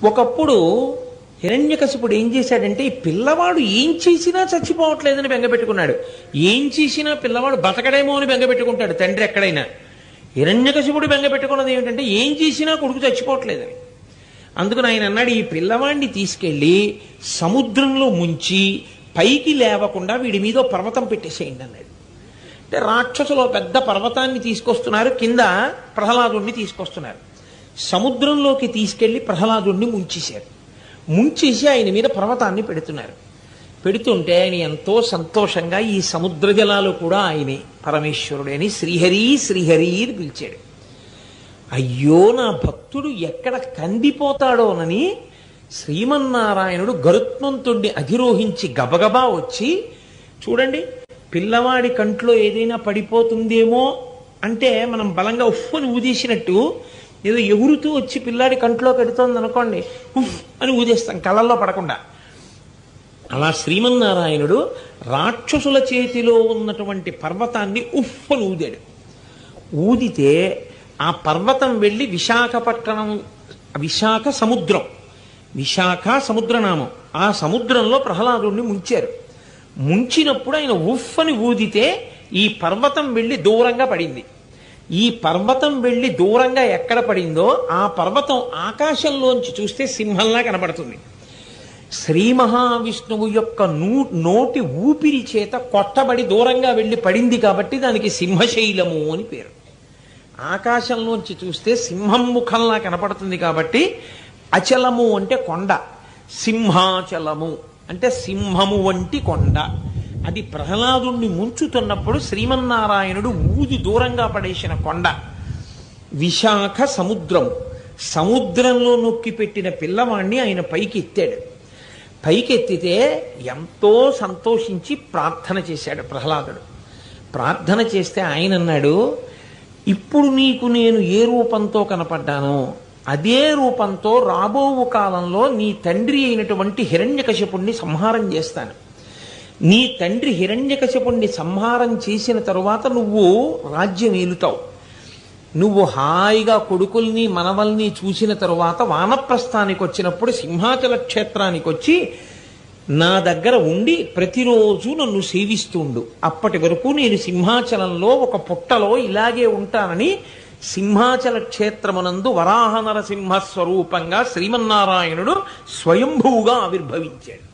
ఒకప్పుడు హిరణ్యకశిపుడు ఏం చేశాడంటే ఈ పిల్లవాడు ఏం చేసినా చచ్చిపోవట్లేదని బెంగపెట్టుకున్నాడు. ఏం చేసినా పిల్లవాడు బతకడేమో అని బెంగపెట్టుకుంటాడు తండ్రి ఎక్కడైనా. హిరణ్యకశిపుడు బెంగపెట్టుకున్నది ఏమిటంటే ఏం చేసినా కొడుకు చచ్చిపోవట్లేదని. అందుకని ఆయన అన్నాడు, ఈ పిల్లవాడిని తీసుకెళ్ళి సముద్రంలో ముంచి పైకి లేవకుండా వీడి మీద పర్వతం పెట్టేసేయండి అన్నాడు. అంటే రాక్షసులు పెద్ద పర్వతాన్ని తీసుకొస్తున్నారు, కింద ప్రహ్లాదుణ్ణి తీసుకొస్తున్నారు. సముద్రంలోకి తీసుకెళ్లి ప్రహ్లాదుణ్ణి ముంచేశారు. ముంచేసి ఆయన మీద పర్వతాన్ని పెడుతున్నారు. పెడుతుంటే ఆయన ఎంతో సంతోషంగా ఈ సముద్ర జలాలు కూడా ఆయనే పరమేశ్వరుడు అని శ్రీహరి శ్రీహరి అని పిలిచాడు. అయ్యో నా భక్తుడు ఎక్కడ కందిపోతాడోనని శ్రీమన్నారాయణుడు గరుత్మంతుణ్ణి అధిరోహించి గబగబా వచ్చి, చూడండి పిల్లవాడి కంట్లో ఏదైనా పడిపోతుందేమో అంటే మనం బలంగా ఉఫ్ఫని ఊదేసినట్టు ఏదో ఎగురుతూ వచ్చి పిల్లాడి కంట్లో పెడుతోంది అనుకోండి, ఉఫ్ అని ఊదేస్తాం కళ్ళల్లో పడకుండా. అలా శ్రీమన్నారాయణుడు రాక్షసుల చేతిలో ఉన్నటువంటి పర్వతాన్ని ఉఫ్ అని ఊదాడు. ఊదితే ఆ పర్వతం వెళ్ళి విశాఖపట్నం, విశాఖ సముద్రం, విశాఖ సముద్రనామం, ఆ సముద్రంలో ప్రహ్లాదుణ్ణి ముంచారు. ముంచినప్పుడు ఆయన ఉఫ్ అని ఊదితే ఈ పర్వతం వెళ్ళి దూరంగా పడింది. ఈ పర్వతం వెళ్ళి దూరంగా ఎక్కడ పడిందో ఆ పర్వతం ఆకాశంలోంచి చూస్తే సింహంలా కనబడుతుంది. శ్రీ మహావిష్ణువు యొక్క నోటి ఊపిరి చేత కొట్టబడి దూరంగా వెళ్ళి పడింది కాబట్టి దానికి సింహశైలము అని పేరు. ఆకాశంలోంచి చూస్తే సింహం ముఖంలా కనపడుతుంది కాబట్టి అచలము అంటే కొండ, సింహాచలము అంటే సింహము వంటి కొండ. అది ప్రహ్లాదుణ్ణి ముంచుతున్నప్పుడు శ్రీమన్నారాయణుడు ఊది దూరంగా పడేసిన కొండ. విశాఖ సముద్రము, సముద్రంలో నొక్కి పెట్టిన పిల్లవాణ్ణి ఆయన పైకి ఎత్తాడు. పైకెత్తితే ఎంతో సంతోషించి ప్రార్థన చేశాడు ప్రహ్లాదుడు. ప్రార్థన చేస్తే ఆయన అన్నాడు, ఇప్పుడు నీకు నేను ఏ రూపంతో కనపడ్డానో అదే రూపంతో రాబో కాలంలో నీ తండ్రి అయినటువంటి హిరణ్యకశిపుణ్ణి సంహారం చేస్తాను. నీ తండ్రి హిరణ్యకశిపుణ్ణి సంహారం చేసిన తరువాత నువ్వు రాజ్యం ఏలుతావు. నువ్వు హాయిగా కొడుకుల్ని మనవల్ని చూసిన తరువాత వానప్రస్థానికి వచ్చినప్పుడు సింహాచల క్షేత్రానికి వచ్చి నా దగ్గర ఉండి ప్రతిరోజు నన్ను సేవిస్తుండు. అప్పటి వరకు నేను సింహాచలంలో ఒక పుట్టలో ఇలాగే ఉంటానని సింహాచల క్షేత్రమునందు వరాహ నరసింహ స్వరూపంగా శ్రీమన్నారాయణుడు స్వయంభూగా ఆవిర్భవించాడు.